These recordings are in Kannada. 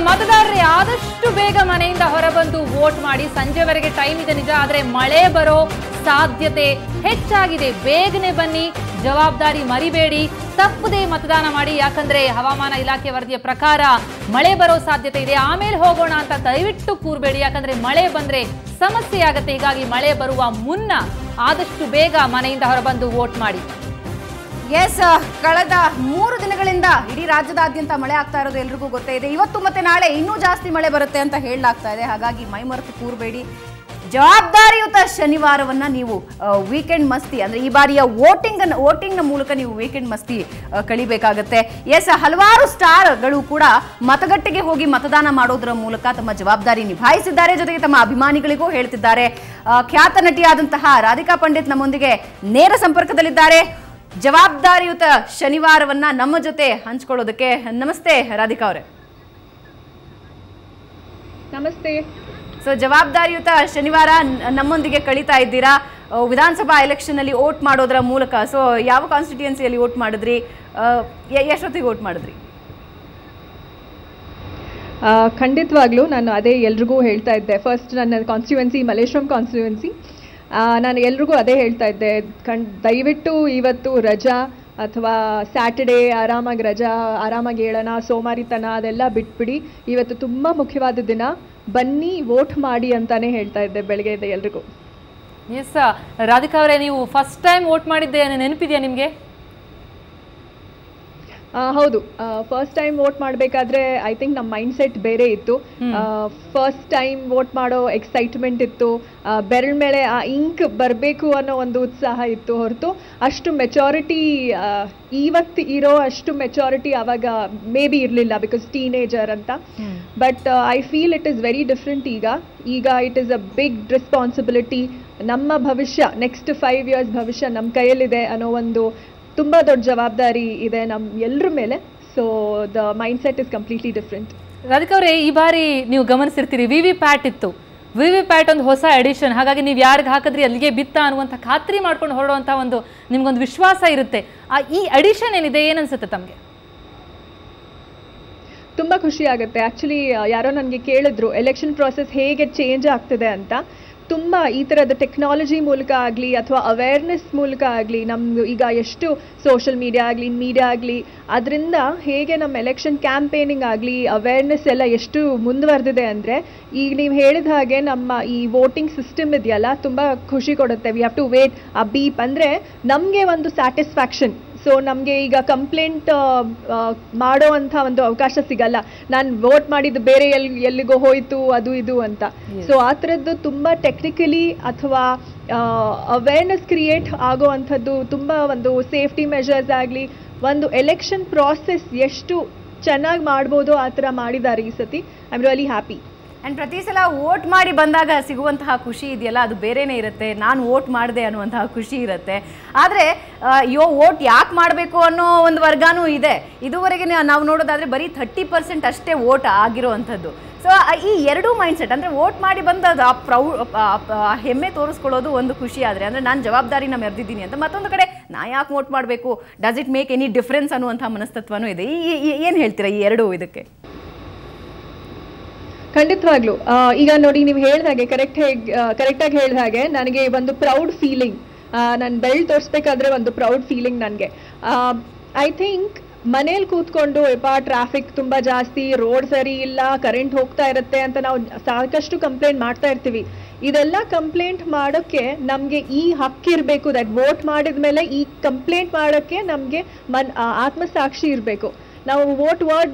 ಮತದಾರರೇ ಆದಷ್ಟು ಬೇಗ ಮನೆಯಿಂದ ಹೊರಬಂದು ವೋಟ್ ಮಾಡಿ. ಸಂಜೆವರೆಗೆ ಟೈಮ್ ಇದೆ ನಿಜ, ಆದರೆ ಮಳೆ ಬರೋ ಸಾಧ್ಯತೆ ಹೆಚ್ಚಾಗಿದೆ. ಬೇಗನೆ ಬನ್ನಿ, ಜವಾಬ್ದಾರಿ ಮರಿಬೇಡಿ, ತಪ್ಪದೇ ಮತದಾನ ಮಾಡಿ. ಯಾಕಂದ್ರೆ ಹವಾಮಾನ ಇಲಾಖೆ ವರದಿಯ ಪ್ರಕಾರ ಮಳೆ ಬರೋ ಸಾಧ್ಯತೆ ಇದೆ. ಆಮೇಲೆ ಹೋಗೋಣ ಅಂತ ದಯವಿಟ್ಟು ಕೂರಬೇಡಿ, ಯಾಕಂದ್ರೆ ಮಳೆ ಬಂದ್ರೆ ಸಮಸ್ಯೆ ಆಗುತ್ತೆ. ಹೀಗಾಗಿ ಮಳೆ ಬರುವ ಮುನ್ನ ಆದಷ್ಟು ಬೇಗ ಮನೆಯಿಂದ ಹೊರಬಂದು ವೋಟ್ ಮಾಡಿ. ಎಸ್, ಕಳೆದ 3 ದಿನಗಳಿಂದ ಇಡೀ ರಾಜ್ಯದಾದ್ಯಂತ ಮಳೆ ಆಗ್ತಾ ಇರೋದು ಎಲ್ರಿಗೂ ಗೊತ್ತೇ ಇದೆ. ಇವತ್ತು ಮತ್ತೆ ನಾಳೆ ಇನ್ನೂ ಜಾಸ್ತಿ ಮಳೆ ಬರುತ್ತೆ ಅಂತ ಹೇಳಲಾಗ್ತಾ ಇದೆ. ಹಾಗಾಗಿ ಮೈಮರೆತು ಕೂರಬೇಡಿ. ಜವಾಬ್ದಾರಿಯುತ ಶನಿವಾರವನ್ನ ನೀವು ವೀಕೆಂಡ್ ಮಸ್ತಿ ಅಂದ್ರೆ ಈ ಬಾರಿಯ ವೋಟಿಂಗ್ನ ಮೂಲಕ ನೀವು ವೀಕೆಂಡ್ ಮಸ್ತಿ ಕಳಿಬೇಕಾಗತ್ತೆ. ಎಸ್, ಹಲವಾರು ಸ್ಟಾರ್ಗಳು ಕೂಡ ಮತಗಟ್ಟೆಗೆ ಹೋಗಿ ಮತದಾನ ಮಾಡೋದ್ರ ಮೂಲಕ ತಮ್ಮ ಜವಾಬ್ದಾರಿ ನಿಭಾಯಿಸಿದ್ದಾರೆ. ಜೊತೆಗೆ ತಮ್ಮ ಅಭಿಮಾನಿಗಳಿಗೂ ಹೇಳ್ತಿದ್ದಾರೆ. ಖ್ಯಾತ ನಟಿಯಾದಂತಹ ರಾಧಿಕಾ ಪಂಡಿತ್ ನಮ್ಮೊಂದಿಗೆ ನೇರ ಸಂಪರ್ಕದಲ್ಲಿದ್ದಾರೆ. ಜವಾಬ್ದಾರಿಯುತ ಶನಿವಾರವನ್ನ ನಮ್ಮ ಜೊತೆ ಹಂಚ್ಕೊಳ್ಳೋದಕ್ಕೆ ನಮಸ್ತೆ ರಾಧಿಕಾ ಅವರೇ. ನಮಸ್ತೆ. ಸೊ ಜವಾಬ್ದಾರಿಯುತ ಶನಿವಾರ ನಮ್ಮೊಂದಿಗೆ ಕಳೀತಾ ಇದ್ದೀರಾ. ವಿಧಾನಸಭಾ ಎಲೆಕ್ಷನ್ ಅಲ್ಲಿ ವೋಟ್ ಮಾಡೋದ್ರ ಮೂಲಕ. ಸೊ ಯಾವ ಕಾನ್ಸ್ಟಿಟ್ಯೂಯನ್ಸಿಯಲ್ಲಿ ವೋಟ್ ಮಾಡಿದ್ರಿ, ಎಷ್ಟೊತ್ತಿಗೆ ವೋಟ್ ಮಾಡಿದ್ರಿ? ಖಂಡಿತವಾಗ್ಲೂ ನಾನು ಅದೇ ಎಲ್ರಿಗೂ ಹೇಳ್ತಾ ಇದ್ದೆ. ಫಸ್ಟ್ ನನ್ನ ಕಾನ್ಸ್ಟಿಟ್ಯೂಯನ್ಸಿ ಮಲ್ಲೇಶ್ವರಂ ಕಾನ್ಸ್ಟಿಟ್ಯೂಯನ್ಸಿ. ನಾನು ಎಲ್ರಿಗೂ ಅದೇ ಹೇಳ್ತಾ ಇದ್ದೆ, ದಯವಿಟ್ಟು ಇವತ್ತು ರಜಾ ಅಥವಾ ಸ್ಯಾಟರ್ಡೇ ಆರಾಮಾಗಿ ಆರಾಮಾಗಿ ಹೇಳೋಣ, ಸೋಮಾರಿತನ ಅದೆಲ್ಲ ಬಿಟ್ಬಿಡಿ. ಇವತ್ತು ತುಂಬ ಮುಖ್ಯವಾದ ದಿನ, ಬನ್ನಿ ವೋಟ್ ಮಾಡಿ ಅಂತಾನೆ ಹೇಳ್ತಾ ಇದ್ದೆ ಬೆಳಗ್ಗೆ ಇದೆ ಎಲ್ರಿಗೂ. ಎಸ್ ರಾಧಿಕಾ ಅವರೇ, ನೀವು ಫಸ್ಟ್ ಟೈಮ್ ವೋಟ್ ಮಾಡಿದ್ದೆ ನೆನಪಿದೆಯಾ ನಿಮಗೆ? ಹೌದು, ಫಸ್ಟ್ ಟೈಮ್ ವೋಟ್ ಮಾಡಬೇಕಾದ್ರೆ ಐ ಥಿಂಕ್ ನಮ್ಮ ಮೈಂಡ್ ಸೆಟ್ ಬೇರೆ ಇತ್ತು. ಫಸ್ಟ್ ಟೈಮ್ ವೋಟ್ ಮಾಡೋ ಎಕ್ಸೈಟ್ಮೆಂಟ್ ಇತ್ತು, ಬೆರಳ ಮೇಲೆ ಆ ಇಂಕ್ ಬರಬೇಕು ಅನ್ನೋ ಒಂದು ಉತ್ಸಾಹ ಇತ್ತು ಹೊರತು ಅಷ್ಟು ಮೆಚೋರಿಟಿ ಇವತ್ತು ಇರೋ ಅಷ್ಟು ಮೆಚೋರಿಟಿ ಆವಾಗ ಮೇ ಬಿ ಇರಲಿಲ್ಲ, ಬಿಕಾಸ್ ಟೀನೇಜರ್ ಅಂತ. But I feel it is very different. ಈಗ it is a big responsibility. ನಮ್ಮ ಭವಿಷ್ಯ, ನೆಕ್ಸ್ಟ್ 5 years ಭವಿಷ್ಯ ನಮ್ಮ ಕೈಯಲ್ಲಿದೆ ಅನ್ನೋ ಒಂದು ತುಂಬ ದೊಡ್ಡ ಜವಾಬ್ದಾರಿ ಇದೆ ನಮ್ಮ ಎಲ್ಲರ ಮೇಲೆ. So the mind set is completely different. Radhika ಅವರೇ, ಈ ಬಾರಿ ನೀವು ಗಮನಿಸಿರ್ತೀರಿ, VVPAT ಇತ್ತು. VVPAT ಒಂದು ಹೊಸ ಎಡಿಷನ್. ಹಾಗಾಗಿ ನೀವು ಯಾರಿಗೆ ಹಾಕಿದ್ರಿ ಅಲ್ಲಿಗೆ ಬಿತ್ತ ಅನ್ನುವಂಥ ಖಾತ್ರಿ ಮಾಡ್ಕೊಂಡು ಹೊರಡುವಂಥ ಒಂದು ನಿಮ್ಗೊಂದು ವಿಶ್ವಾಸ ಇರುತ್ತೆ. ಈ ಎಡಿಷನ್ ಏನಿದೆ, ಏನನ್ಸುತ್ತೆ ತಮಗೆ? ತುಂಬ ಖುಷಿ ಆಗುತ್ತೆ. ಆ್ಯಕ್ಚುಲಿ ಯಾರೋ ನನಗೆ ಕೇಳಿದ್ರು ಎಲೆಕ್ಷನ್ ಪ್ರಾಸೆಸ್ ಹೇಗೆ ಚೇಂಜ್ ಆಗ್ತಿದೆ ಅಂತ. ತುಂಬ ಈ ಥರದ ಟೆಕ್ನಾಲಜಿ ಮೂಲಕ ಆಗಲಿ ಅಥವಾ ಅವೇರ್ನೆಸ್ ಮೂಲಕ ಆಗಲಿ, ನಮ್ದು ಈಗ ಎಷ್ಟು ಸೋಷಿಯಲ್ ಮೀಡಿಯಾ ಆಗಲಿ ಅದರಿಂದ ಹೇಗೆ ನಮ್ಮ ಎಲೆಕ್ಷನ್ ಕ್ಯಾಂಪೇನಿಂಗ್ ಆಗಲಿ ಅವೇರ್ನೆಸ್ ಎಲ್ಲ ಎಷ್ಟು ಮುಂದುವರೆದಿದೆ ಅಂದರೆ, ಈಗ ನೀವು ಹೇಳಿದ ಹಾಗೆ ನಮ್ಮ ಈ ವೋಟಿಂಗ್ ಸಿಸ್ಟಮ್ ಇದೆಯಲ್ಲ ತುಂಬ ಖುಷಿ ಕೊಡುತ್ತೆ. We have to wait. ಆ ಬೀಪ್ ಅಂದರೆ ನಮಗೆ ಒಂದು ಸ್ಯಾಟಿಸ್ಫ್ಯಾಕ್ಷನ್. ಸೊ ನಮಗೆ ಈಗ ಕಂಪ್ಲೇಂಟ್ ಮಾಡೋ ಅಂಥ ಒಂದು ಅವಕಾಶ ಸಿಗಲ್ಲ, ನಾನು ವೋಟ್ ಮಾಡಿದ್ದು ಬೇರೆ ಎಲ್ಲಿಗೋ ಹೋಯಿತು ಅದು ಇದು ಅಂತ. ಸೊ ಆ ಥರದ್ದು ತುಂಬ ಟೆಕ್ನಿಕಲಿ ಅಥವಾ ಅವೇರ್ನೆಸ್ ಕ್ರಿಯೇಟ್ ಆಗೋ ಅಂಥದ್ದು ತುಂಬ ಒಂದು ಸೇಫ್ಟಿ ಮೆಷರ್ಸ್ ಆಗಲಿ, ಒಂದು ಎಲೆಕ್ಷನ್ ಪ್ರಾಸೆಸ್ ಎಷ್ಟು ಚೆನ್ನಾಗಿ ಮಾಡ್ಬೋದು ಆ ಥರ ಮಾಡಿದ್ದಾರೆ ಈ ಸತಿ. I am really happy. And ಪ್ರತಿ ಸಲ ವೋಟ್ ಮಾಡಿ ಬಂದಾಗ ಸಿಗುವಂತಹ ಖುಷಿ ಇದೆಯಲ್ಲ, ಅದು ಬೇರೆನೇ ಇರುತ್ತೆ. ನಾನು ವೋಟ್ ಮಾಡಿದೆ ಅನ್ನುವಂತಹ ಖುಷಿ ಇರುತ್ತೆ. ಆದರೆ ವೋಟ್ ಯಾಕೆ ಮಾಡಬೇಕು ಅನ್ನೋ ಒಂದು ವರ್ಗನೂ ಇದೆ. ಇದುವರೆಗೆ ನಾವು ನೋಡೋದಾದರೆ ಬರೀ 30% ಅಷ್ಟೇ ವೋಟ್ ಆಗಿರೋವಂಥದ್ದು. ಸೊ ಈ ಎರಡೂ ಮೈಂಡ್ಸೆಟ್ ಅಂದರೆ ವೋಟ್ ಮಾಡಿ ಬಂದದ್ದು ಆ ಹೆಮ್ಮೆ ತೋರಿಸ್ಕೊಳ್ಳೋದು ಒಂದು ಖುಷಿ. ಆದರೆ ಅಂದರೆ ನಾನು ಜವಾಬ್ದಾರಿನ ಮೆರೆದಿದ್ದೀನಿ ಅಂತ. ಮತ್ತೊಂದು ಕಡೆ ನಾ ಯಾಕೆ ವೋಟ್ ಮಾಡಬೇಕು, does it make any difference ಅನ್ನುವಂಥ ಮನಸ್ತತ್ವನೂ ಇದೆ. ಏನು ಹೇಳ್ತೀರಾ ಈ ಎರಡೂ ಇದಕ್ಕೆ? ಖಂಡಿತವಾಗ್ಲು ಈಗ ನೋಡಿ, ನೀವು ಹೇಳಿದಾಗೆ ಕರೆಕ್ಟಾಗಿ ಹೇಳಿದ ಹಾಗೆ ನನಗೆ ಒಂದು ಪ್ರೌಡ್ ಫೀಲಿಂಗ್, ನಾನು ಬೆಳ್ಳಿ ತೋರಿಸ್ಬೇಕಾದ್ರೆ ಒಂದು ಪ್ರೌಡ್ ಫೀಲಿಂಗ್ ನನಗೆ. ಐ ಥಿಂಕ್ ಮನೇಲಿ ಕೂತ್ಕೊಂಡು ಟ್ರಾಫಿಕ್ ತುಂಬ ಜಾಸ್ತಿ, ರೋಡ್ ಸರಿ ಇಲ್ಲ, ಕರೆಂಟ್ ಹೋಗ್ತಾ ಇರುತ್ತೆ ಅಂತ ನಾವು ಸಾಕಷ್ಟು ಕಂಪ್ಲೇಂಟ್ ಮಾಡ್ತಾ ಇರ್ತೀವಿ. ಇದೆಲ್ಲ ಕಂಪ್ಲೇಂಟ್ ಮಾಡೋಕ್ಕೆ ನಮಗೆ ಈ ಹಕ್ಕಿರಬೇಕು. ದಟ್ ವೋಟ್ ಮಾಡಿದ ಮೇಲೆ ಈ ಕಂಪ್ಲೇಂಟ್ ಮಾಡೋಕ್ಕೆ ನಮಗೆ ಆತ್ಮಸಾಕ್ಷಿ ಇರಬೇಕು. ನಾವು what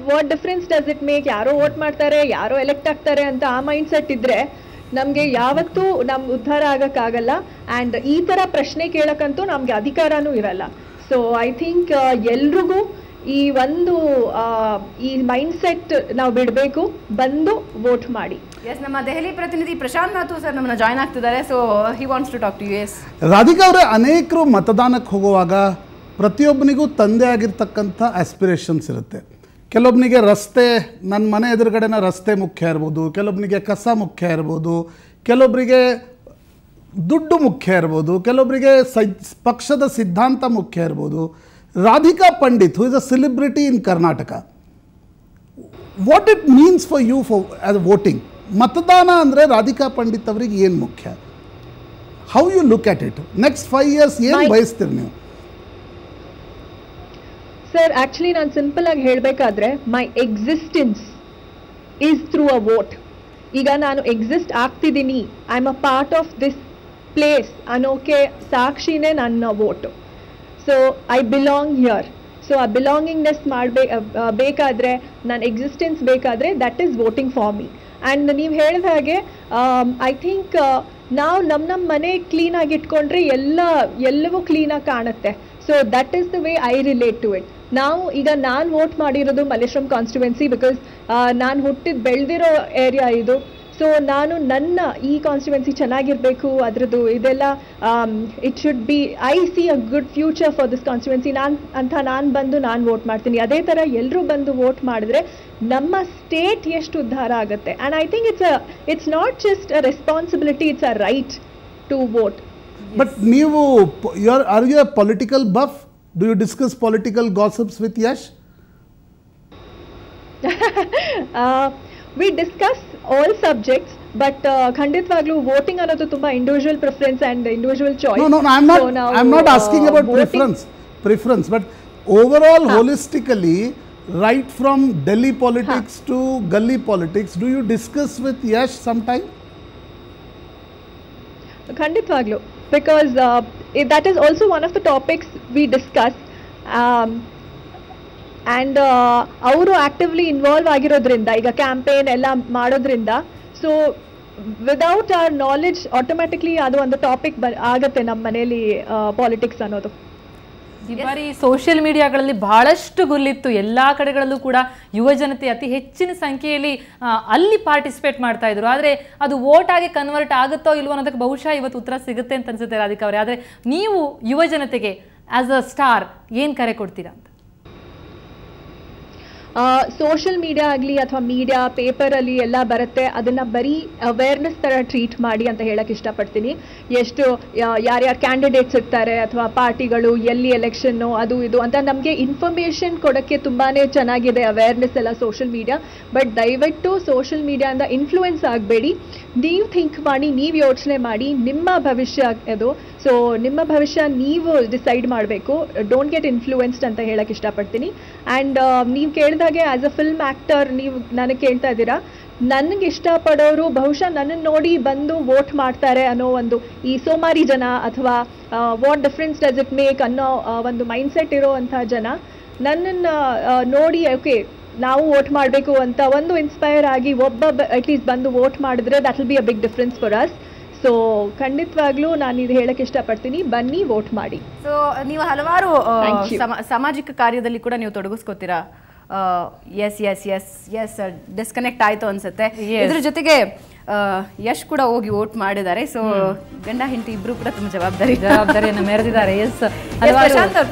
difference does it make, ಯಾರೋ ವೋಟ್ ಮಾಡ್ತಾರೆ, ಯಾರೋ ಎಲೆಕ್ಟ್ ಆಗ್ತಾರೆ ಅಂತ ಆ ಮೈಂಡ್ ಸೆಟ್ ಇದ್ರೆ ನಮಗೆ ಯಾವತ್ತೂ ನಮ್ಮ ಉದ್ಧಾರ ಆಗೋಕ್ಕಾಗಲ್ಲ. ಆ್ಯಂಡ್ ಈ ಥರ ಪ್ರಶ್ನೆ ಕೇಳೋಕ್ಕಂತೂ ನಮಗೆ ಅಧಿಕಾರನೂ ಇರಲ್ಲ. ಸೊ ಐ ಥಿಂಕ್ ಎಲ್ರಿಗೂ ಈ ಮೈಂಡ್ ಸೆಟ್ ನಾವು ಬಿಡಬೇಕು, ಬಂದು ವೋಟ್ ಮಾಡಿ. ಎಸ್, ನಮ್ಮ ದೆಹಲಿ ಪ್ರತಿನಿಧಿ ಪ್ರಶಾಂತ್ ನಾಥು ಸರ್ ನಮ್ಮನ್ನ ಜಾಯ್ನ್ ಆಗ್ತಿದ್ದಾರೆ. So he wants to talk to you. Yes Radhika ಅವರೇ, ಅನೇಕರು ಮತದಾನಕ್ಕೆ ಹೋಗುವಾಗ ಪ್ರತಿಯೊಬ್ಬನಿಗೂ ತಂದೆ ಆಗಿರ್ತಕ್ಕಂಥ ಆಸ್ಪಿರೇಷನ್ಸ್ ಇರುತ್ತೆ. ಕೆಲವೊಬ್ಬನಿಗೆ ರಸ್ತೆ, ನನ್ನ ಮನೆ ಎದುರುಗಡೆನ ರಸ್ತೆ ಮುಖ್ಯ ಇರ್ಬೋದು, ಕೆಲವೊಬ್ಬನಿಗೆ ಕಸ ಮುಖ್ಯ ಇರ್ಬೋದು, ಕೆಲವೊಬ್ಬರಿಗೆ ದುಡ್ಡು ಮುಖ್ಯ ಇರ್ಬೋದು, ಕೆಲವೊಬ್ಬರಿಗೆ ಪಕ್ಷದ ಸಿದ್ಧಾಂತ ಮುಖ್ಯ ಇರ್ಬೋದು. Radhika Pandit, who is a celebrity in Karnataka, what it means for you for voting? ಮತದಾನ ಅಂದರೆ ರಾಧಿಕಾ ಪಂಡಿತ್ ಅವರಿಗೆ ಏನು ಮುಖ್ಯ? How you look at it? Next 5 years ಏನು ಬಯಸ್ತೀರಿ ನೀವು? ಸರ್ ಆ್ಯಕ್ಚುಲಿ ನಾನು ಸಿಂಪಲ್ ಆಗಿ ಹೇಳಬೇಕಾದ್ರೆ my existence is through a vote. ಈಗ ನಾನು ಎಕ್ಸಿಸ್ಟ್ ಆಗ್ತಿದ್ದೀನಿ, I am a part of this place ಅನ್ನೋಕೆ ಸಾಕ್ಷಿನೇ ನನ್ನ vote. So I belong here. So ಆ ಬಿಲಾಂಗಿಂಗ್ನೆಸ್ ಬೇಕಾದರೆ, ನನ್ನ ಎಕ್ಸಿಸ್ಟೆನ್ಸ್ ಬೇಕಾದರೆ, that is voting for me. And ನೀವು ಹೇಳಿದ ಹಾಗೆ ಐ ಥಿಂಕ್ ನಾವು ನಮ್ಮ ಮನೆ ಕ್ಲೀನಾಗಿ ಇಟ್ಕೊಂಡ್ರೆ ಎಲ್ಲವೂ ಕ್ಲೀನಾಗಿ ಕಾಣುತ್ತೆ. So that is the way I relate to it. ನಾನು ವೋಟ್ ಮಾಡಿರೋದು ಮಲ್ಲೇಶ್ವರಂ ಕಾನ್ಸ್ಟಿಟ್ಯುವೆನ್ಸಿ ಬಿಕಾಸ್ ನಾನು ಹುಟ್ಟಿದ ಬೆಳೆದಿರೋ ಏರಿಯಾ ಇದು. ಸೊ ನಾನು ನನ್ನ ಈ ಕಾನ್ಸ್ಟಿಟ್ಯುವೆನ್ಸಿ ಚೆನ್ನಾಗಿರಬೇಕು, ಅದರದ್ದು ಇದೆಲ್ಲ it should be, I C a good future for this constituency ನಾನು ಬಂದು ನಾನು ವೋಟ್ ಮಾಡ್ತೀನಿ. ಅದೇ ಥರ ಎಲ್ಲರೂ ಬಂದು ವೋಟ್ ಮಾಡಿದ್ರೆ ನಮ್ಮ ಸ್ಟೇಟ್ ಎಷ್ಟು ಉದ್ಧಾರ ಆಗುತ್ತೆ. And I think it's not just a responsibility, it's a right to vote. But ನೀವು are you a political buff? Do you discuss political gossips with Yash? We discuss all subjects, but ಖಂಡಿತವಾಗ್ಲೂ voting ಅನ್ನೋದು ತುಂಬಾ individual preference and individual choice. No, I'm not asking about preference, but overall holistically, right from Delhi politics to gully politics, do you discuss with Yash sometime? ಖಂಡಿತವಾಗ್ಲೂ, because that is also one of the topics we discuss, and ಅವರು ಆಕ್ಟಿವ್ಲಿ ಇನ್ವಾಲ್ವ್ ಆಗಿರೋದ್ರಿಂದ, ಈಗ ಕ್ಯಾಂಪೇನ್ ಎಲ್ಲ ಮಾಡೋದ್ರಿಂದ, so without hour knowledge automatically ಅದು ಒಂದು ಟಾಪಿಕ್ ಆಗತ್ತೆ ನಮ್ಮ ಮನೆಯಲ್ಲಿ ಪಾಲಿಟಿಕ್ಸ್ ಅನ್ನೋದು. ಈ ಬಾರಿ ಸೋಷಿಯಲ್ ಮೀಡಿಯಾಗಳಲ್ಲಿ ಬಹಳಷ್ಟು ಗುಲ್ಲಿತ್ತು. ಎಲ್ಲ ಕಡೆಗಳಲ್ಲೂ ಕೂಡ ಯುವ ಜನತೆ ಅತಿ ಹೆಚ್ಚಿನ ಸಂಖ್ಯೆಯಲ್ಲಿ ಅಲ್ಲಿ ಪಾರ್ಟಿಸಿಪೇಟ್ ಮಾಡ್ತಾ ಇದ್ರು. ಆದರೆ ಅದು ವೋಟ್ ಆಗಿ ಕನ್ವರ್ಟ್ ಆಗುತ್ತೋ ಇಲ್ವೋ ಅನ್ನೋದಕ್ಕೆ ಬಹುಶಃ ಇವತ್ತು ಉತ್ತರ ಸಿಗುತ್ತೆ ಅಂತ ಅನ್ಸುತ್ತೆ ರಾಧಿಕಾ ಅವರೇ. ಆದರೆ ನೀವು ಯುವ ಜನತೆಗೆ ಆಸ್ ಅ ಸ್ಟಾರ್ ಏನು ಕರೆ ಕೊಡ್ತೀರಾ ಅಂತ? ಸೋಷಿಯಲ್ ಮೀಡಿಯಾ ಆಗಲಿ ಅಥವಾ ಮೀಡಿಯಾ ಪೇಪರಲ್ಲಿ ಎಲ್ಲ ಬರುತ್ತೆ, ಅದನ್ನು ಬರೀ ಅವೇರ್ನೆಸ್ ಥರ ಟ್ರೀಟ್ ಮಾಡಿ ಅಂತ ಹೇಳಕ್ಕೆ ಇಷ್ಟಪಡ್ತೀನಿ. ಎಷ್ಟು ಯಾರ್ಯಾರು ಕ್ಯಾಂಡಿಡೇಟ್ಸ್ ಇರ್ತಾರೆ ಅಥವಾ ಪಾರ್ಟಿಗಳು, ಎಲ್ಲಿ ಎಲೆಕ್ಷನ್ನು, ಅದು ಇದು ಅಂತ ನಮಗೆ ಇನ್ಫಾರ್ಮೇಷನ್ ಕೊಡೋಕ್ಕೆ ತುಂಬಾ ಚೆನ್ನಾಗಿದೆ ಅವೇರ್ನೆಸ್ ಎಲ್ಲ ಸೋಷಿಯಲ್ ಮೀಡಿಯಾ. ಬಟ್ ದಯವಿಟ್ಟು ಸೋಷಿಯಲ್ ಮೀಡಿಯಾದಿಂದ ಇನ್ಫ್ಲೂಯೆನ್ಸ್ ಆಗಬೇಡಿ. ನೀವು ಥಿಂಕ್ ಮಾಡಿ, ನೀವು ಯೋಚನೆ ಮಾಡಿ, ನಿಮ್ಮ ಭವಿಷ್ಯ ಅದು. ಸೊ ನಿಮ್ಮ ಭವಿಷ್ಯ ನೀವು ಡಿಸೈಡ್ ಮಾಡಬೇಕು. ಡೋಂಟ್ ಗೆಟ್ ಇನ್ಫ್ಲೂಯೆನ್ಸ್ಡ್ ಅಂತ ಹೇಳಕ್ಕೆ ಇಷ್ಟಪಡ್ತೀನಿ. ಆ್ಯಂಡ್ ನೀವು ಕೇಳಿದಾಗೆ ಆ್ಯಸ್ ಅ ಫಿಲ್ಮ್ ಆ್ಯಕ್ಟರ್ ನೀವು ನನಗೆ ಕೇಳ್ತಾ ಇದ್ದೀರಾ, ನನಗೆ ಇಷ್ಟಪಡೋರು ಬಹುಶಃ ನನ್ನನ್ನು ನೋಡಿ ಬಂದು ವೋಟ್ ಮಾಡ್ತಾರೆ ಅನ್ನೋ ಒಂದು ಈ ಸೋಮಾರಿ ಜನ ಅಥವಾ what difference does it make ಅನ್ನೋ ಒಂದು ಮೈಂಡ್ಸೆಟ್ ಇರೋವಂಥ ಜನ ನನ್ನನ್ನು ನೋಡಿ ಓಕೆ ನಾವು ವೋಟ್ ಮಾಡಬೇಕು ಅಂತ ಒಂದು ಇನ್ಸ್ಪೈರ್ ಆಗಿ ಒಬ್ಬ ಅಟ್ಲೀಸ್ಟ್ ಬಂದು ವೋಟ್ ಮಾಡಿದ್ರೆ that will be a big difference for us. ಸೊ ಖಂಡಿತವಾಗ್ಲೂ ನಾನು ಇದು ಹೇಳಕ್ಕೆ ಇಷ್ಟಪಡ್ತೀನಿ, ಬನ್ನಿ ವೋಟ್ ಮಾಡಿ. ಸೊ ನೀವು ಹಲವಾರು ಸಾಮಾಜಿಕ ಕಾರ್ಯದಲ್ಲಿ ಕೂಡ ನೀವು ತೊಡಗಿಸ್ಕೋತೀರಾ. ಎಸ್ ಡಿಸ್ಕನೆಕ್ಟ್ ಆಯಿತು ಅನ್ಸುತ್ತೆ. ಇದ್ರ ಜೊತೆಗೆ ಯಶ್ ಕೂಡ ಹೋಗಿ ವೋಟ್ ಮಾಡಿದ್ದಾರೆ. ಸೊ ಗಂಡ ಹೆಂಡತಿ ಇಬ್ರು ಕೂಡ ತುಂಬ ಜವಾಬ್ದಾರಿಯನ್ನು ಮೆರೆದಿದ್ದಾರೆ.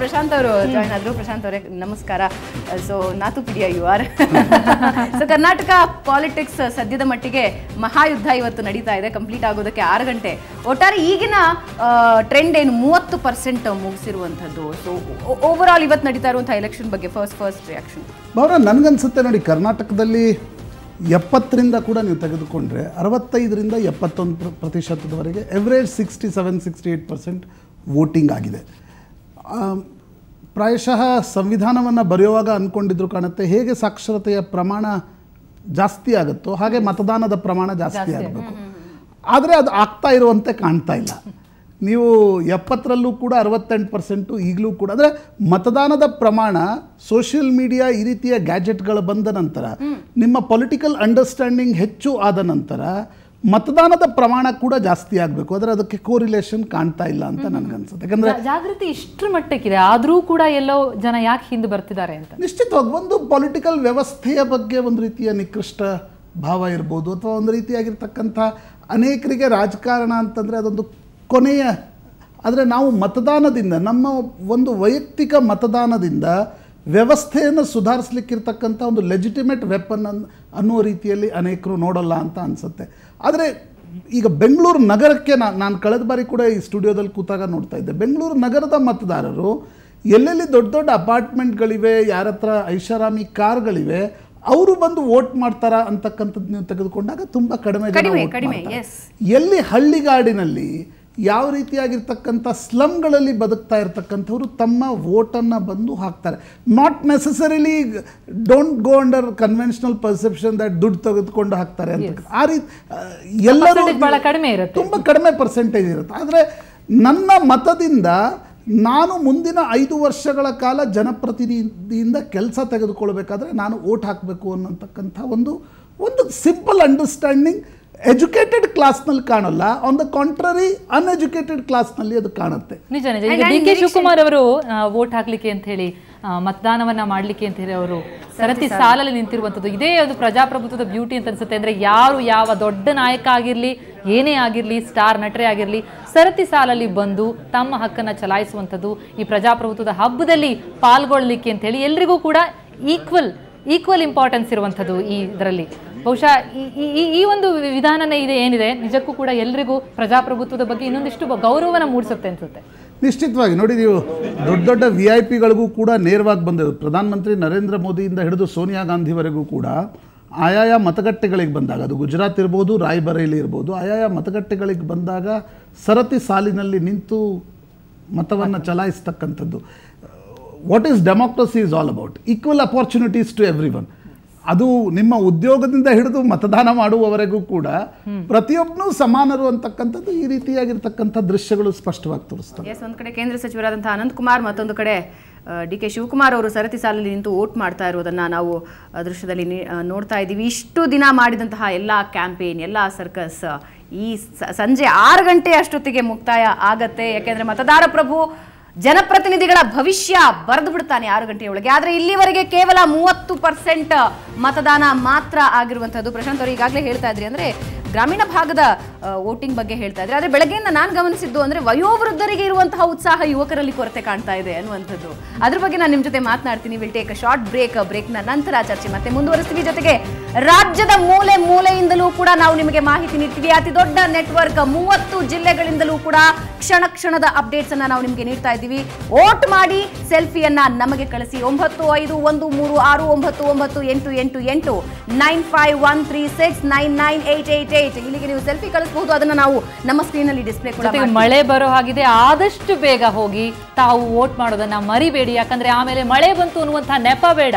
ಪ್ರಶಾಂತ್ ಅವರು ಜಾಯ್ನ್ ಆದ್ರು. ಪ್ರಶಾಂತ್ ಅವರೇ ನಮಸ್ಕಾರ. ಸೊ ನಾತು ಪಿಡಿಯ ಯು ಆರ್. ಸೊ ಕರ್ನಾಟಕ ಪಾಲಿಟಿಕ್ಸ್ ಸದ್ಯದ ಮಟ್ಟಿಗೆ ಮಹಾಯುದ್ಧ ಇವತ್ತು ನಡೀತಾ ಇದೆ. ಕಂಪ್ಲೀಟ್ ಆಗೋದಕ್ಕೆ 6 ಗಂಟೆ. ಒಟ್ಟಾರೆ ಈಗಿನ ಟ್ರೆಂಡ್ ಏನು 30% ಮುಗಿಸಿರುವಂಥದ್ದು. ಸೊ ಓವರ್ ಆಲ್ ಇವತ್ತು ನಡೀತಾ ಇರುವಂಥ ಎಲೆಕ್ಷನ್ ಬಗ್ಗೆ ಫಸ್ಟ್ ರಿಯಾಕ್ಷನ್? ಭಾವನ ನನಗನ್ಸುತ್ತೆ ನೋಡಿ, ಕರ್ನಾಟಕದಲ್ಲಿ 70ರಿಂದ ಕೂಡ ನೀವು ತೆಗೆದುಕೊಂಡ್ರೆ 65ರಿಂದ 71%ವರೆಗೆ ಎವ್ರೇಜ್ 67-68% ವೋಟಿಂಗ್ ಆಗಿದೆ. ಪ್ರಾಯಶಃ ಸಂವಿಧಾನವನ್ನು ಬರೆಯುವಾಗ ಅಂದ್ಕೊಂಡಿದ್ರು ಕಾಣುತ್ತೆ, ಹೇಗೆ ಸಾಕ್ಷರತೆಯ ಪ್ರಮಾಣ ಜಾಸ್ತಿ ಆಗುತ್ತೋ ಹಾಗೆ ಮತದಾನದ ಪ್ರಮಾಣ ಜಾಸ್ತಿ ಆಗಬೇಕು. ಆದರೆ ಅದು ಆಗ್ತಾ ಇರುವಂತೆ ಕಾಣ್ತಾ ಇಲ್ಲ. ನೀವು 70ರಲ್ಲೂ ಕೂಡ 68% ಈಗಲೂ ಕೂಡ. ಅಂದರೆ ಮತದಾನದ ಪ್ರಮಾಣ ಸೋಷಿಯಲ್ ಮೀಡಿಯಾ ಈ ರೀತಿಯ ಗ್ಯಾಜೆಟ್ಗಳು ಬಂದ ನಂತರ, ನಿಮ್ಮ ಪೊಲಿಟಿಕಲ್ ಅಂಡರ್ಸ್ಟ್ಯಾಂಡಿಂಗ್ ಹೆಚ್ಚು ಆದ ನಂತರ ಮತದಾನದ ಪ್ರಮಾಣ ಕೂಡ ಜಾಸ್ತಿ ಆಗಬೇಕು. ಆದರೆ ಅದಕ್ಕೆ ಕೋರಿಲೇಷನ್ ಕಾಣ್ತಾ ಇಲ್ಲ ಅಂತ ನನಗನ್ಸುತ್ತೆ. ಯಾಕಂದರೆ ಜಾಗೃತಿ ಇಷ್ಟರ ಮಟ್ಟಕ್ಕಿದೆ, ಆದರೂ ಕೂಡ ಎಲ್ಲೋ ಜನ ಯಾಕೆ ಹಿಂದೆ ಬರ್ತಿದ್ದಾರೆ ಅಂತ. ನಿಶ್ಚಿತವಾಗಿ ಒಂದು ಪೊಲಿಟಿಕಲ್ ವ್ಯವಸ್ಥೆಯ ಬಗ್ಗೆ ಒಂದು ರೀತಿಯ ನಿಕೃಷ್ಟ ಭಾವ ಇರ್ಬೋದು, ಅಥವಾ ಒಂದು ರೀತಿಯಾಗಿರ್ತಕ್ಕಂಥ ಅನೇಕರಿಗೆ ರಾಜಕಾರಣ ಅಂತಂದರೆ ಅದೊಂದು ಕೊನೆಯ. ಆದರೆ ನಾವು ಮತದಾನದಿಂದ, ನಮ್ಮ ಒಂದು ವೈಯಕ್ತಿಕ ಮತದಾನದಿಂದ ವ್ಯವಸ್ಥೆಯನ್ನು ಸುಧಾರಿಸಲಿಕ್ಕಿರ್ತಕ್ಕಂಥ ಒಂದು ಲೆಜಿಟಿಮೇಟ್ ವೆಪನ್ ಅನ್ನುವ ರೀತಿಯಲ್ಲಿ ಅನೇಕರು ನೋಡಲ್ಲ ಅಂತ ಅನಿಸುತ್ತೆ. ಆದರೆ ಈಗ ಬೆಂಗಳೂರು ನಗರಕ್ಕೆ ನಾನು ಕಳೆದ ಬಾರಿ ಕೂಡ ಈ ಸ್ಟುಡಿಯೋದಲ್ಲಿ ಕೂತಾಗ ನೋಡ್ತಾ ಇದ್ದೆ, ಬೆಂಗಳೂರು ನಗರದ ಮತದಾರರು ಎಲ್ಲೆಲ್ಲಿ ದೊಡ್ಡ ದೊಡ್ಡ ಅಪಾರ್ಟ್ಮೆಂಟ್ಗಳಿವೆ, ಯಾರ ಹತ್ರ ಐಷಾರಾಮಿ ಕಾರ್ಗಳಿವೆ, ಅವರು ಬಂದು ವೋಟ್ ಮಾಡ್ತಾರಾ ಅಂತಕ್ಕಂಥದ್ದು ನೀವು ತೆಗೆದುಕೊಂಡಾಗ ತುಂಬ ಕಡಿಮೆ ಜನ vote ಕಡಿಮೆ ಮಾಡ್ತಾರೆ. ಎಸ್. ಎಲ್ಲಿ ಹಳ್ಳಿಗಾಡಿನಲ್ಲಿ ಯಾವ ರೀತಿಯಾಗಿರ್ತಕ್ಕಂಥ ಸ್ಲಮ್ಗಳಲ್ಲಿ ಬದುಕ್ತಾ ಇರ್ತಕ್ಕಂಥವ್ರು ತಮ್ಮ ವೋಟನ್ನು ಬಂದು ಹಾಕ್ತಾರೆ. Not ನೆಸಸರಿಲಿ don't go under conventional perception that ದುಡ್ಡು ತೆಗೆದುಕೊಂಡು ಹಾಕ್ತಾರೆ ಅಂತ ಆ ರೀತಿ ಎಲ್ಲರೂ ಬಹಳ ಕಡಿಮೆ ಇರುತ್ತೆ, ತುಂಬ ಕಡಿಮೆ ಪರ್ಸೆಂಟೇಜ್ ಇರುತ್ತೆ. ಆದರೆ ನನ್ನ ಮತದಿಂದ ನಾನು ಮುಂದಿನ 5 ವರ್ಷಗಳ ಕಾಲ ಜನಪ್ರತಿನಿಧಿಯಿಂದ ಕೆಲಸ ತೆಗೆದುಕೊಳ್ಬೇಕಾದ್ರೆ ನಾನು ವೋಟ್ ಹಾಕಬೇಕು ಅನ್ನತಕ್ಕಂಥ ಒಂದು ಸಿಂಪಲ್ ಅಂಡರ್ಸ್ಟ್ಯಾಂಡಿಂಗ್ ಎಜುಕೇಟೆಡ್ ಕ್ಲಾಸ್ನಲ್ಲಿ ಕಾಣಲ್ಲ. ಆನ್ ದ ಕಾಂಟ್ರರಿ ಅನ್ಎಜುಕೇಟೆಡ್ ಕ್ಲಾಸ್ನಲ್ಲಿ ಅದು ಕಾಣುತ್ತೆ. ನಿಜ ನಿಜ. ಈಗ ಡಿ ಕೆ ಶಿವಕುಮಾರ್ ಅವರು ವೋಟ್ ಹಾಕ್ಲಿಕ್ಕೆ ಅಂತ ಹೇಳಿ ಮತದಾನವನ್ನ ಮಾಡ್ಲಿಕ್ಕೆ ಅಂತ ಹೇಳಿ ಅವರು ಸರತಿ ಸಾಲಲ್ಲಿ ನಿಂತಿರುವಂಥದ್ದು ಇದೇ ಒಂದು ಪ್ರಜಾಪ್ರಭುತ್ವದ ಬ್ಯೂಟಿ ಅಂತ ಅನ್ಸುತ್ತೆ. ಅಂದ್ರೆ ಯಾರು ಯಾವ ದೊಡ್ಡ ನಾಯಕ ಆಗಿರ್ಲಿ, ಏನೇ ಆಗಿರ್ಲಿ, ಸ್ಟಾರ್ ನಟರೇ ಆಗಿರ್ಲಿ, ಸರತಿ ಸಾಲಲ್ಲಿ ಬಂದು ತಮ್ಮ ಹಕ್ಕನ್ನ ಚಲಾಯಿಸುವಂಥದ್ದು, ಈ ಪ್ರಜಾಪ್ರಭುತ್ವದ ಹಬ್ಬದಲ್ಲಿ ಪಾಲ್ಗೊಳ್ಳಿಕ್ಕೆ ಅಂತ ಹೇಳಿ ಎಲ್ರಿಗೂ ಕೂಡ ಈಕ್ವಲ್ ಇಂಪಾರ್ಟೆನ್ಸ್ ಇರುವಂಥದ್ದು ಈ ಇದರಲ್ಲಿ. ಬಹುಶಃ ಈ ಒಂದು ವಿಧಾನನೇ ಇದೆ ಏನಿದೆ ನಿಜಕ್ಕೂ ಕೂಡ ಎಲ್ರಿಗೂ ಪ್ರಜಾಪ್ರಭುತ್ವದ ಬಗ್ಗೆ ಇನ್ನೊಂದಿಷ್ಟು ಗೌರವನ ಮೂಡಿಸುತ್ತೆ ಅನ್ಸುತ್ತೆ. ನಿಶ್ಚಿತವಾಗಿ ನೋಡಿ, ನೀವು ದೊಡ್ಡ VIP-ಗಳಿಗೂ ಕೂಡ ನೇರವಾಗಿ ಬಂದದ್ದು. ಪ್ರಧಾನಮಂತ್ರಿ ನರೇಂದ್ರ ಮೋದಿಯಿಂದ ಹಿಡಿದು ಸೋನಿಯಾ ಗಾಂಧಿವರೆಗೂ ಕೂಡ ಆಯಾಯ ಮತಗಟ್ಟೆಗಳಿಗೆ ಬಂದಾಗ, ಅದು ಗುಜರಾತ್ ಇರ್ಬೋದು, ರಾಯ್ಬರೇಲಿ ಇರ್ಬೋದು, ಆಯಾಯ ಮತಗಟ್ಟೆಗಳಿಗೆ ಬಂದಾಗ ಸರತಿ ಸಾಲಿನಲ್ಲಿ ನಿಂತು ಮತವನ್ನು ಚಲಾಯಿಸ್ತಕ್ಕಂಥದ್ದು. What is democracy is all about equal opportunities to everyone. ಅದು ನಿಮ್ಮ ಉದ್ಯೋಗದಿಂದ ಹಿಡಿದು ಮತದಾನ ಮಾಡುವವರೆಗೂ ಕೂಡ ಪ್ರತಿಯೊಬ್ಬನೂ ಸಮಾನರು ಅಂತಕ್ಕಂಥದ್ದು ಈ ರೀತಿಯಾಗಿರ್ತಕ್ಕಂಥ ದೃಶ್ಯಗಳು ಸ್ಪಷ್ಟವಾಗಿ ತೋರಿಸ್ತವೆ. ಎಸ್, ಒಂದು ಕಡೆ ಕೇಂದ್ರ ಸಚಿವರಾದಂತಹ ಅನಂತಕುಮಾರ್, ಮತ್ತೊಂದು ಕಡೆ ಡಿ ಕೆ ಶಿವಕುಮಾರ್ ಅವರು ಸರತಿ ಸಾಲಲ್ಲಿ ನಿಂತು ವೋಟ್ ಮಾಡ್ತಾ ಇರೋದನ್ನ ನಾವು ದೃಶ್ಯದಲ್ಲಿ ನೋಡ್ತಾ ಇದ್ದೀವಿ. ಇಷ್ಟು ದಿನ ಮಾಡಿದಂತಹ ಎಲ್ಲ ಕ್ಯಾಂಪೇನ್, ಎಲ್ಲ ಸರ್ಕಸ್ ಈ ಸಂಜೆ 6 ಗಂಟೆ ಅಷ್ಟೊತ್ತಿಗೆ ಮುಕ್ತಾಯ ಆಗತ್ತೆ. ಯಾಕೆಂದ್ರೆ ಮತದಾರ ಪ್ರಭು ಜನಪ್ರತಿನಿಧಿಗಳ ಭವಿಷ್ಯ ಬರೆದು ಬಿಡ್ತಾನೆ 6 ಗಂಟೆಯೊಳಗೆ. ಆದರೆ ಇಲ್ಲಿವರೆಗೆ ಕೇವಲ 30% ಮತದಾನ ಮಾತ್ರ ಆಗಿರುವಂಥದ್ದು. ಪ್ರಶಾಂತ್ ಅವರು ಈಗಾಗಲೇ ಹೇಳ್ತಾ ಇದ್ರಿ, ಅಂದರೆ ಗ್ರಾಮೀಣ ಭಾಗದ ವೋಟಿಂಗ್ ಬಗ್ಗೆ ಹೇಳ್ತಾ ಇದ್ರೆ. ಆದರೆ ಬೆಳಗ್ಗೆಯಿಂದ ನಾನು ಗಮನಿಸಿದ್ದು ಅಂದರೆ ವಯೋವೃದ್ಧರಿಗೆ ಇರುವಂತಹ ಉತ್ಸಾಹ ಯುವಕರಲ್ಲಿ ಕೊರತೆ ಕಾಣ್ತಾ ಇದೆ ಅನ್ನುವಂಥದ್ದು. ಅದ್ರ ಬಗ್ಗೆ ನಾನು ನಿಮ್ಮ ಜೊತೆ ಮಾತನಾಡ್ತೀನಿ. ವಿಲ್ ಟೇಕ್ ಅ ಶಾರ್ಟ್ ಬ್ರೇಕ್ನ ನಂತರ ಚರ್ಚೆ ಮತ್ತೆ ಮುಂದುವರಿಸ್ತೀವಿ. ಜೊತೆಗೆ ರಾಜ್ಯದ ಮೂಲೆ ಮೂಲೆಯಿಂದಲೂ ಕೂಡ ನಾವು ನಿಮಗೆ ಮಾಹಿತಿ ನೀಡ್ತೀವಿ. ಅತಿ ದೊಡ್ಡ ನೆಟ್ವರ್ಕ್ 30 ಜಿಲ್ಲೆಗಳಿಂದಲೂ ಕೂಡ ಕ್ಷಣದ ಅಪ್ಡೇಟ್ಸ್ ಅನ್ನ ನಾವು ನಿಮಗೆ ನೀಡ್ತಾ ಇದ್ದೀವಿ. ವೋಟ್ ಮಾಡಿ, ಸೆಲ್ಫಿಯನ್ನ ನಮಗೆ ಕಳಿಸಿ. 9513698888 9513699888 ಇಲ್ಲಿಗೆ ನೀವು ಸೆಲ್ಫಿ ಕಳಿಸಬಹುದು. ಅದನ್ನ ನಾವು ನಮ್ಮ ಸ್ಕ್ರೀನ್ ಅಲ್ಲಿ ಡಿಸ್ಪ್ಲೇ ಕೂಡ. ಮಳೆ ಬರೋ ಹಾಗಿದೆ, ಆದಷ್ಟು ಬೇಗ ಹೋಗಿ ತಾವು ವೋಟ್ ಮಾಡೋದನ್ನ ಮರಿಬೇಡಿ. ಯಾಕಂದ್ರೆ ಆಮೇಲೆ ಮಳೆ ಬಂತು ಅನ್ನುವಂತಹ ನೆಪ ಬೇಡ.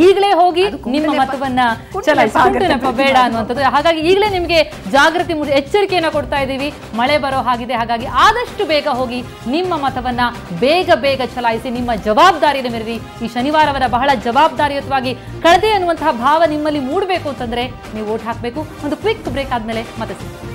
ಈಗಲೇ ಹೋಗಿ ನಿಮ್ಮ ಮತವನ್ನ ಚಲಾಯಿಸಿ, ನೆಪ ಬೇಡ ಅನ್ನುವಂಥದ್ದು. ಹಾಗಾಗಿ ಈಗಲೇ ನಿಮಗೆ ಜಾಗೃತಿ ಎಚ್ಚರಿಕೆಯನ್ನ ಕೊಡ್ತಾ ಇದ್ದೀವಿ. ಮಳೆ ಬರೋ ಹಾಗಿದೆ, ಹಾಗಾಗಿ ಆದಷ್ಟು ಬೇಗ ಹೋಗಿ ನಿಮ್ಮ ಮತವನ್ನ ಬೇಗ ಚಲಾಯಿಸಿ. ನಿಮ್ಮ ಜವಾಬ್ದಾರಿಯನ್ನು ಮೆರೆದಿ. ಈ ಶನಿವಾರವರ ಬಹಳ ಜವಾಬ್ದಾರಿಯುತವಾಗಿ ಕಳೆದೆ ಅನ್ನುವಂತಹ ಭಾವ ನಿಮ್ಮಲ್ಲಿ ಮೂಡಬೇಕು ಅಂತಂದ್ರೆ ನೀವು ವೋಟ್ ಹಾಕಬೇಕು. ಒಂದು ಕ್ವಿಕ್ ಬ್ರೇಕ್ ಆದ್ಮೇಲೆ ಮತ್ತೆ ಸಿಗ್ತೀವಿ.